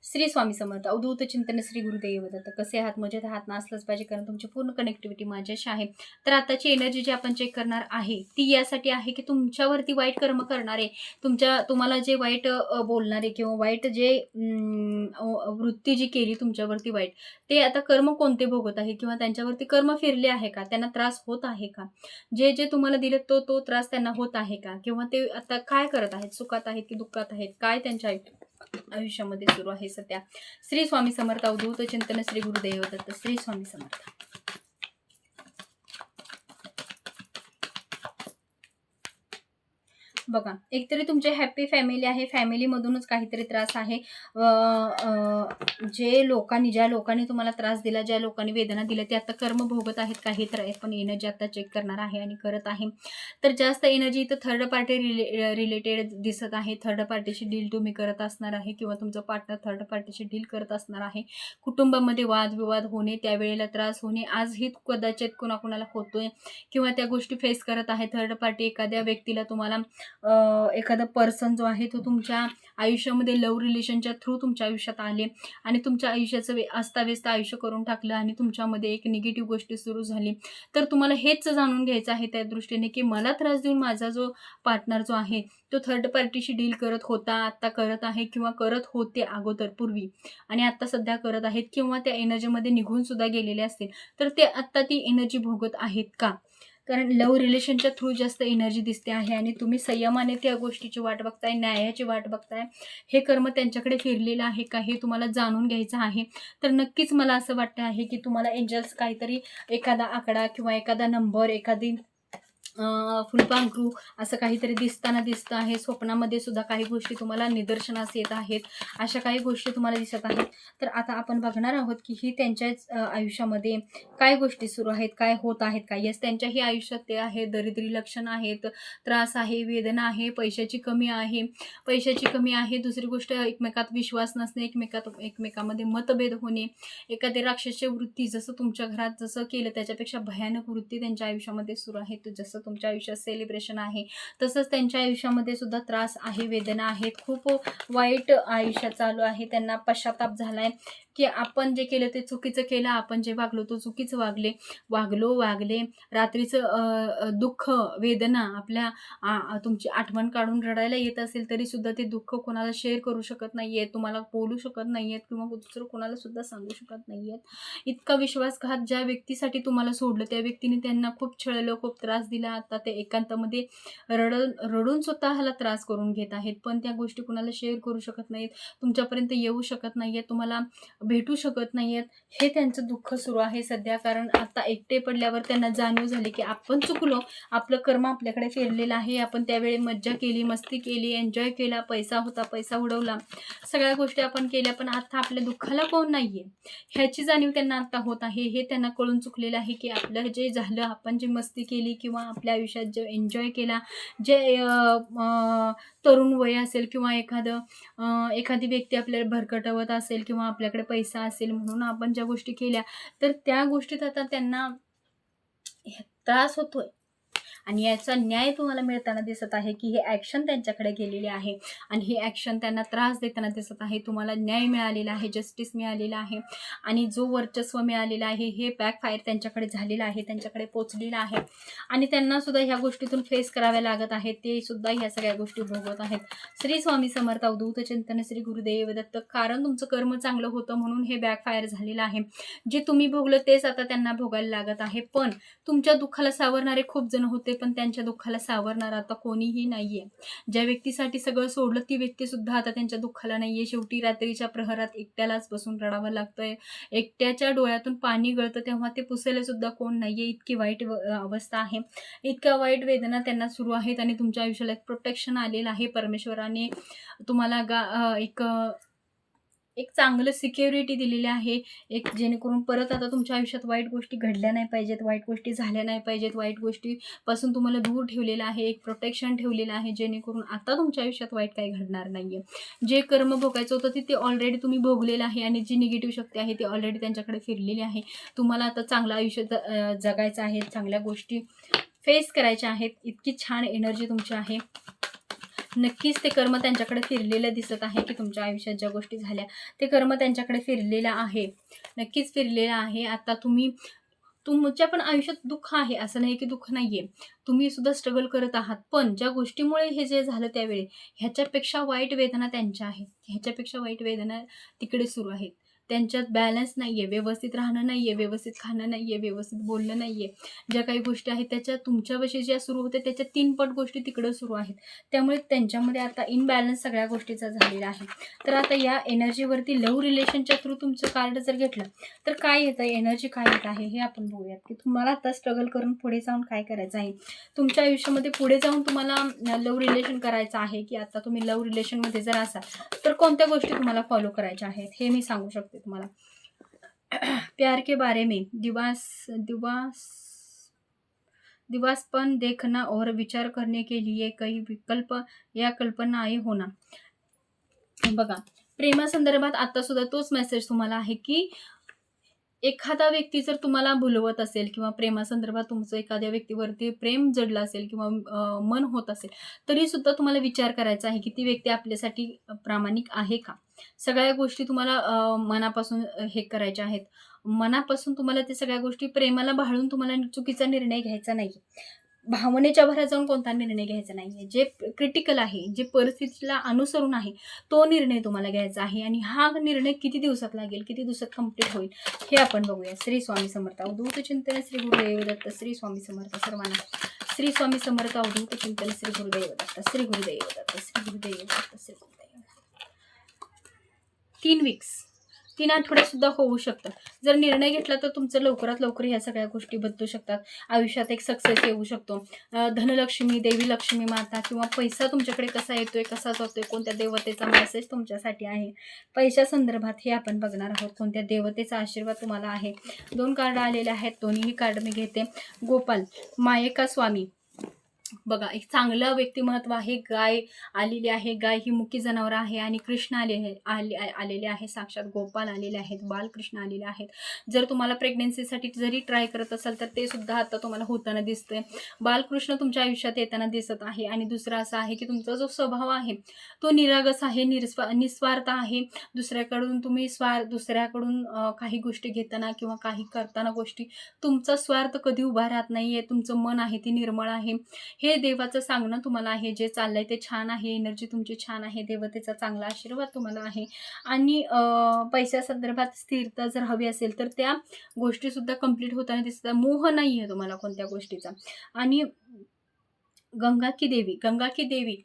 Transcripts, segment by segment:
श्री स्वामी समर्थ. अवधूत चिंतन श्री गुरुदेव दत्त. कसे आहात? मजेत आहात ना? असलंच पाहिजे, कारण तुमची पूर्ण कनेक्टिव्हिटी माझ्याशी आहे. तर आताची एनर्जी जी आपण चेक करणार आहे ती यासाठी आहे की तुमच्यावरती वाईट कर्म करणारे, तुम्हाला जे वाईट बोलणारे किंवा वाईट जे वृत्ती जी केली तुमच्यावरती वाईट, ते आता कर्म कोणते भोगत आहे किंवा त्यांच्यावरती कर्म फिरले आहे का? त्यांना त्रास होत आहे का? जे जे तुम्हाला दिले तो त्रास त्यांना होत आहे का? किंवा ते आता काय करत आहेत? सुखात आहेत की दुःखात आहेत? काय त्यांच्या आयुष्यामध्ये सुरू आहे सध्या? श्री स्वामी समर्थ. अवधूत चिंतन श्री गुरुदेव दत्त. श्री स्वामी समर्थ. बघा, एकतरी तुमचे हॅपी फॅमिली आहे, फॅमिलीमधूनच काहीतरी त्रास आहे. ज्या लोकांनी तुम्हाला त्रास दिला, ज्या लोकांनी वेदना दिल्या, ते आता कर्म भोगत आहेत काही, तर पण एनर्जी आता चेक करणार आहे आणि करत आहे. तर जास्त एनर्जी इथं थर्ड पार्टी रिलेटेड दिसत आहे. थर्ड पार्टीशी डील तुम्ही करत असणार आहे किंवा तुमचं पार्टनर थर्ड पार्टीशी डील करत असणार आहे. कुटुंबामध्ये वादविवाद होणे, त्यावेळेला त्रास होणे, आजही कदाचित कुणाकुणाला होतोय किंवा त्या गोष्टी फेस करत आहे. थर्ड पार्टी एखाद्या व्यक्तीला तुम्हाला एखादा पर्सन जो आहे तो तुमच्या आयुष्यामध्ये लव्ह रिलेशनच्या थ्रू तुमच्या आयुष्यात आले आणि तुमच्या आयुष्याचं अस्ताव्यस्त आयुष्य करून टाकलं आणि तुमच्यामध्ये एक निगेटिव्ह गोष्टी सुरू झाली. तर तुम्हाला हेच जाणून घ्यायचं आहे त्या दृष्टीने की मला त्रास देऊन माझा जो पार्टनर जो आहे तो थर्ड पार्टीशी डील करत होता, आत्ता करत आहे किंवा करत होते अगोदर पूर्वी आणि आत्ता सध्या करत आहेत किंवा त्या एनर्जीमध्ये निघून सुद्धा गेलेले असतील, तर ते आत्ता ती एनर्जी भोगत आहेत का? कारण लव्ह रिलेशनच्या थ्रू जास्त एनर्जी दिसते आहे आणि तुम्ही संयमाने त्या गोष्टीची वाट बघताय, न्यायाची वाट बघताय. हे कर्म त्यांच्याकडे फिरलेलं आहे का, हे तुम्हाला जाणून घ्यायचं आहे. तर नक्कीच मला असं वाटतं आहे की तुम्हाला एंजल्स काहीतरी एखादा आकडा किंवा एखादा नंबर, एखादी फुलपाखरू असं काहीतरी दिसतं आहे. स्वप्नामध्ये सुद्धा काही गोष्टी तुम्हाला निदर्शनास येत आहेत. अशा काही गोष्टी तुम्हाला दिसत आहेत. तर आता आपण बघणार आहोत की ही त्यांच्याच आयुष्यामध्ये काय गोष्टी सुरू आहेत, काय होत आहेत का? येस, त्यांच्याही आयुष्यात ते आहे. दरिद्री लक्षण आहेत, त्रास आहे, वेदना आहे, पैशाची कमी आहे. दुसरी गोष्ट, एकमेकात विश्वास नसणे, एकमेकामध्ये मतभेद होणे, एखादी राक्षसी वृत्ती, जसं तुमच्या घरात जसं केलं त्याच्यापेक्षा भयानक वृत्ती त्यांच्या आयुष्यामध्ये सुरू आहे. जसं तुमच्या आयुष्यात सेलिब्रेशन आहे तसंच त्यांच्या आयुष्यामध्ये सुद्धा त्रास आहे, वेदना आहेत, खूप वाईट आयुष्य चालू आहे. त्यांना पश्चाताप झालाय की आपण जे केलं ते चुकीचं केलं, आपण जे वागलो तो चुकीचं वागले. रात्रीचं दुःख, वेदना आपल्या तुमची आठवण काढून रडायला येत असेल तरी सुद्धा ते दुःख कोणाला शेअर करू शकत नाहीये, तुम्हाला बोलू शकत नाहीयेत किंवा दुसरं कोणाला सुद्धा सांगू शकत नाहीयेत. इतका विश्वासघात ज्या व्यक्तीसाठी तुम्हाला सोडलं त्या व्यक्तीने त्यांना खूप छळलं, खूप त्रास दिला. आता ते एकांतामध्ये रडून स्वतःला त्रास करून घेत आहेत, पण त्या गोष्टी कुणाला शेअर करू शकत नाहीत, तुमच्यापर्यंत येऊ शकत नाहीयेत, तुम्हाला भेटू शकत नाहीयेत. हे त्यांचं दुःख सुरू आहे सध्या. कारण आता एकटे पडल्यावर त्यांना जाणीव झाली की आपण चुकलो, आपलं कर्म आपल्याकडे फिरलेलं आहे. आपण त्यावेळी मज्जा केली, मस्ती केली, एन्जॉय केला, पैसा होता, पैसा उडवला, सगळ्या गोष्टी आपण केल्या, पण आता आपल्या दुःखाला कोण नाहीये ह्याची जाणीव त्यांना आता होत आहे. हे त्यांना कळून चुकलेलं आहे की आपलं जे झालं, आपण जी मस्ती केली किंवा आपल्या आयुष्यात जे एन्जॉय केला, जे तरुण वय असेल किंवा एखादी व्यक्ती आपल्याला भरकटवत असेल किंवा आपल्याकडे पैसा असेल म्हणून आपण ज्या गोष्टी केल्या, तर त्या गोष्टीत आता त्यांना त्रास होतोय आणि याचा न्याय तुम्हाला मिळताना दिसत आहे की हे ॲक्शन त्यांच्याकडे गेलेले आहे आणि हे ॲक्शन त्यांना त्रास देताना दिसत आहे. तुम्हाला न्याय मिळालेला आहे, जस्टिस मिळालेला आहे आणि जो वर्चस्व मिळालेला आहे हे बॅकफायर त्यांच्याकडे झालेलं आहे, त्यांच्याकडे पोचलेलं आहे आणि त्यांना सुद्धा ह्या गोष्टीतून फेस कराव्या लागत आहेत. ते सुद्धा ह्या सगळ्या गोष्टी भोगत आहेत. श्री स्वामी समर्थ. अवधूत चिंतन श्री गुरुदेव दत्त. कारण तुमचं कर्म चांगलं होतं म्हणून हे बॅकफायर झालेलं आहे. जे तुम्ही भोगलं तेच आता त्यांना भोगायला लागत आहे. पण तुमच्या दुःखाला सावरणारे खूप जण होते, पण त्यांच्या दुःखाला सावरणार आता कोणीही नाहीये. ज्या व्यक्तीसाठी सगळं सोडलं ती व्यक्ती सुद्धा आता त्यांच्या दुःखाला नाहीये. शेवटी रात्रीच्या प्रहरात एकट्यालाच बसून रडावं लागतंय, एकट्याच्या डोळ्यातून पाणी गळतं तेव्हा ते पुसायला सुद्धा कोण नाहीये. इतकी वाईट अवस्था आहे, इतक्या वाईट वेदना त्यांना सुरू आहेत आणि तुमच्या आयुष्याला एक प्रोटेक्शन आलेलं आहे. परमेश्वराने तुम्हाला एक चांगलं सिक्युरिटी दिलेली आहे, एक जेणेकरून परत आता तुमच्या आयुष्यात वाईट गोष्टी घडल्या नाही पाहिजेत, वाईट गोष्टी झाल्या नाही पाहिजेत, वाईट गोष्टीपासून तुम्हाला दूर ठेवलेलं आहे, एक प्रोटेक्शन ठेवलेलं आहे, जेणेकरून आता तुमच्या आयुष्यात वाईट काही घडणार नाहीये. जे कर्म भोगायचं होतं ते ऑलरेडी तुम्ही भोगलेलं आहे आणि जी निगेटिव्ह शक्ती आहे ती ऑलरेडी त्यांच्याकडे फिरलेली आहे. तुम्हाला आता चांगलं आयुष्य जगायचं आहे, चांगल्या गोष्टी फेस करायच्या आहेत. इतकी छान एनर्जी तुमची आहे. नक्कीच ते कर्म त्यांच्याकडे फिरलेलं दिसत आहे, की तुमच्या आयुष्यात ज्या गोष्टी झाल्या ते कर्म त्यांच्याकडे फिरलेलं आहे, नक्कीच फिरलेलं आहे. आता तुमच्या पण आयुष्यात दुःख आहे, असं नाही की दुःख नाहीये. तुम्ही सुद्धा स्ट्रगल करत आहात. पण ज्या गोष्टीमुळे हे जे झालं त्यावेळी, ह्याच्यापेक्षा वाईट वेदना त्यांच्या आहेत. ह्याच्यापेक्षा वाईट वेदना तिकडे सुरू आहेत. त्यांच्यात बॅलन्स नाहीये, व्यवस्थित राहणं नाहीये, व्यवस्थित खाणं नाहीये, व्यवस्थित बोलणं नाहीये. ज्या काही गोष्टी आहेत त्याच्या तुमच्यापाशी ज्या सुरू होत्या त्याच्या 3 पट गोष्टी तिकडं सुरू आहेत. त्यामुळे त्यांच्यामध्ये आता इनबॅलन्स सगळ्या गोष्टीचा झालेला आहे. तर आता या एनर्जीवरती लव्ह रिलेशनच्या थ्रू तुमचं कार्ड जर घेतलं तर काय येतं, एनर्जी काय येत आहे हे आपण बघूयात, की तुम्हाला आता स्ट्रगल करून पुढे जाऊन काय करायचं आहे. तुमच्या आयुष्यामध्ये पुढे जाऊन तुम्हाला लव्ह रिलेशन करायचं आहे, की आता तुम्ही लव्ह रिलेशनमध्ये जर असाल तर कोणत्या गोष्टी तुम्हाला फॉलो करायच्या आहेत हे मी सांगू शकते तुम्हाला. प्यार के बारे में दिवास दिवास दिवासपन देखना और विचार करने के लिए कई विकल्प या कल्पनाएं होना. बघा, प्रेमासंदर्भात आता सुद्धा तोच मेसेज तुम्हाला आहे, की एखादा व्यक्ती जर तुम्हाला भुलवत असेल किंवा प्रेमासंदर्भात तुमचं एखाद्या व्यक्तीवरती प्रेम जडलं असेल किंवा मन होत असेल, तरी सुद्धा तुम्हाला विचार करायचा आहे, की ती व्यक्ती आपल्यासाठी प्रामाणिक आहे का? सगळ्या गोष्टी तुम्हाला मनापासून हे करायच्या आहेत. मनापासून तुम्हाला ते सगळ्या गोष्टी प्रेमाला भाळून तुम्हाला चुकीचा निर्णय घ्यायचा नाही. भावनेच्या भरात जाऊन कोणता निर्णय घ्यायचा नाहीये. जे क्रिटिकल आहे, जे परिस्थितीला अनुसरून आहे, तो निर्णय तुम्हाला घ्यायचा आहे. आणि हा निर्णय किती दिवसात लागेल, किती दिवसात कंप्लीट होईल हे आपण बघूया. श्री स्वामी समर्थ. अवधूत चिंतन श्री गुरुदेव दत्त. श्री स्वामी समर्थ सर्वांना. श्री स्वामी समर्थ. अवधूत चिंतन श्री गुरुदेव दत्त. श्री गुरुदेव दत्त. श्री गुरुदेव दत्त. श्री गुरुदेव. 3 वीक्स, 3 आठवड्यात सुद्धा होऊ शकतं. जर निर्णय घेतला तर तुमचं लवकरात लवकर ह्या सगळ्या गोष्टी बदलू शकतात. आयुष्यात एक सक्सेस येऊ शकतो. धनलक्ष्मी, देवी लक्ष्मी माता किंवा पैसा तुमच्याकडे कसा येतोय, कसा जातोय, कोणत्या देवतेचा मेसेज तुमच्यासाठी आहे पैशा संदर्भात हे आपण बघणार आहोत. कोणत्या देवतेचा आशीर्वाद तुम्हाला आहे. 2 कार्ड आलेले आहेत, दोन्ही कार्ड मी घेते. गोपाल मायेका स्वामी. बघा, एक चांगलं व्यक्तिमत्व आहे. गाय आलेली आहे. गाय ही मुकी जनावर आहे आणि कृष्ण आलेले आहे. साक्षात गोपाल आलेले आहेत. बालकृष्ण आलेले आहेत. जर तुम्हाला प्रेग्नेन्सीसाठी जरी ट्राय करत असाल तर ते सुद्धा आता तुम्हाला होताना दिसतंय. बालकृष्ण तुमच्या आयुष्यात येताना दिसत आहे. आणि दुसरं असं आहे की तुमचा जो स्वभाव आहे तो निरागस आहे, निस्वार्थ आहे. दुसऱ्याकडून तुम्ही दुसऱ्याकडून काही गोष्टी घेताना किंवा काही करताना गोष्टी तुमचा स्वार्थ कधी उभा राहत नाहीये. तुमचं मन आहे ते निर्मळ आहे. हे देवाचं सांगणं तुम्हाला आहे. जे चाललंय ते छान आहे. एनर्जी तुमची छान आहे. देवतेचा चांगला आशीर्वाद तुम्हाला आहे. आणि पैशा संदर्भात स्थिरता जर हवी असेल तर त्या गोष्टी सुद्धा कंप्लीट होताना दिसतात. मोह नाहीये तुम्हाला कोणत्या गोष्टीचा. आणि गंगा की देवी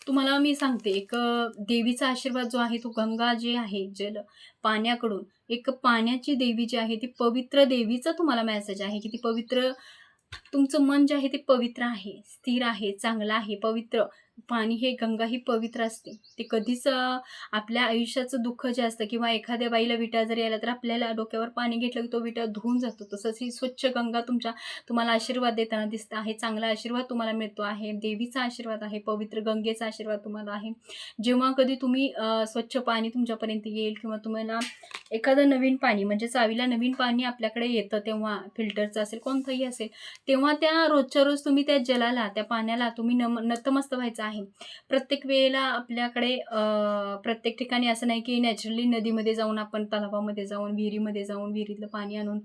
तुम्हाला मी सांगते, एक देवीचा आशीर्वाद जो आहे तो गंगा जे आहे जल पाण्याकडून, एक पाण्याची देवी जी आहे ती पवित्र देवीचा तुम्हाला मेसेज आहे, की ती पवित्र तुमचं मन जे आहे ते पवित्र आहे, स्थिर आहे, चांगलं आहे, पवित्र. पाणी हे गंगा ही पवित्र असते. ते कधीच आपल्या आयुष्याचं दुःख जे असतं किंवा एखाद्या बाईला विटा जरी आला तर आपल्याला डोक्यावर पाणी घेतलं की तो विटा धुवून जातो. तसंच ही स्वच्छ गंगा तुम्हाला आशीर्वाद देताना दिसत आहे. चांगला आशीर्वाद तुम्हाला मिळतो आहे. देवीचा आशीर्वाद आहे. पवित्र गंगेचा आशीर्वाद तुम्हाला आहे. जेव्हा कधी तुम्ही स्वच्छ पाणी तुमच्यापर्यंत येईल किंवा तुम्हाला एखादं नवीन पाणी म्हणजे चावीला नवीन पाणी आपल्याकडे येतं तेव्हा फिल्टरचं असेल कोणतंही असेल, तेव्हा त्या रोजच्या रोज तुम्ही त्या जलाला, त्या पाण्याला तुम्ही नतमस्त व्हायचं आहे. प्रत्येक वेळेला आपल्याकडे प्रत्येक ठिकाणी असं नाही की नॅचरली नदीमध्ये जाऊन आपण तलावामध्ये जाऊन विहिरीमध्ये जाऊन विहिरीतलं पाणी आणून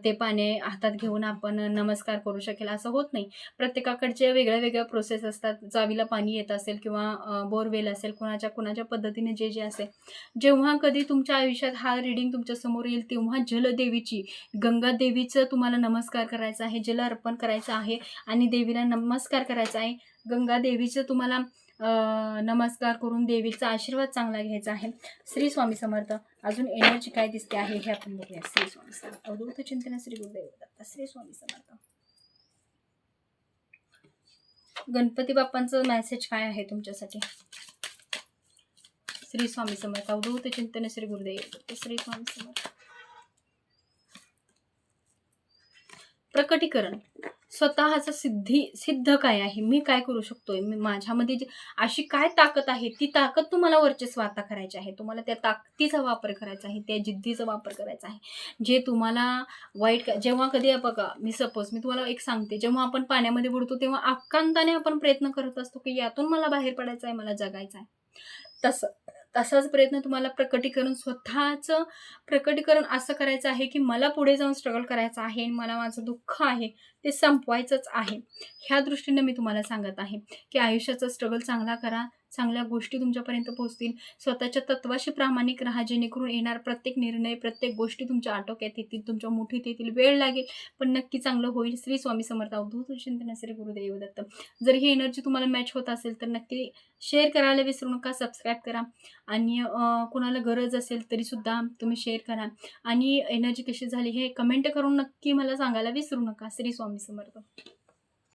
ते पाणी हातात घेऊन आपण नमस्कार करू शकेल असं होत नाही. प्रत्येकाकडचे वेगळ्या वेगळ्या प्रोसेस असतात. चावीला पाणी येत असेल किंवा बोरवेल असेल, कुणाच्या पद्धतीने जे असेल. जेव्हा कधी तुमच्या आयुष्यात हा रीडिंग तुमच्या समोर येईल तेव्हा जलदेवीची, गंगा देवीचं तुम्हाला नमस्कार करायचा आहे, जल अर्पण करायचं आहे आणि देवीला नमस्कार करायचा आहे. गंगा देवीचं तुम्हाला नमस्कार करून देवीचा आशीर्वाद चांगला घ्यायचा आहे. श्री स्वामी समर्थ. अजून एनर्जी काय दिसते आहे हे आपण बघूया. श्री स्वामी समर्थ. अवधूत चिंतन श्री गुरुदेव दत्त. श्री स्वामी समर्थ. गणपती बाप्पांचं मेसेज काय आहे तुमच्यासाठी? श्री स्वामी समर्थ. अवधूत चिंतन श्री गुरुदेव दत्त. श्री स्वामी समर्थ. प्रकटीकरण. स्वतःचं सिद्ध काय आहे, मी काय करू शकतोय, मी माझ्यामध्ये जी अशी काय ताकद आहे, ती ताकद तुम्हाला वर्चस्व आता करायची आहे. तुम्हाला त्या ताकदीचा वापर करायचा आहे, त्या जिद्दीचा वापर करायचा आहे. जे तुम्हाला जेव्हा कधी बघा, मी तुम्हाला एक सांगते, जेव्हा आपण पाण्यामध्ये बुडतो तेव्हा आकांताने आपण प्रयत्न करत असतो, की यातून मला बाहेर पडायचं आहे, मला जगायचं आहे. तसं तसाच प्रयत्न तुम्हाला स्वतःचं प्रकटीकरण असं करायचं आहे, की मला पुढे जाऊन स्ट्रगल करायचं आहे आणि मला माझं दुःख आहे ते संपवायचंच आहे. ह्या दृष्टीने मी तुम्हाला सांगत आहे, की आयुष्याचा स्ट्रगल चांगला करा. चांगल्या गोष्टी तुमच्यापर्यंत पोहोचतील. स्वतःच्या तत्वाशी प्रामाणिक राहा, जेणेकरून येणार प्रत्येक निर्णय, प्रत्येक गोष्टी तुमच्या आटोक्यात येतील, तुमच्या मुठीत येतील. वेळ लागेल, पण नक्की चांगलं होईल. श्री स्वामी समर्थ. अवधूत चिंतन श्री गुरुदेव दत्त. जर ही एनर्जी तुम्हाला मॅच होत असेल तर नक्की शेअर करायला विसरू नका, सबस्क्राईब करा आणि कोणाला गरज असेल तरीसुद्धा तुम्ही शेअर करा आणि एनर्जी कशी झाली हे कमेंट करून नक्की मला सांगायला विसरू नका. श्री स्वामी समर्थ.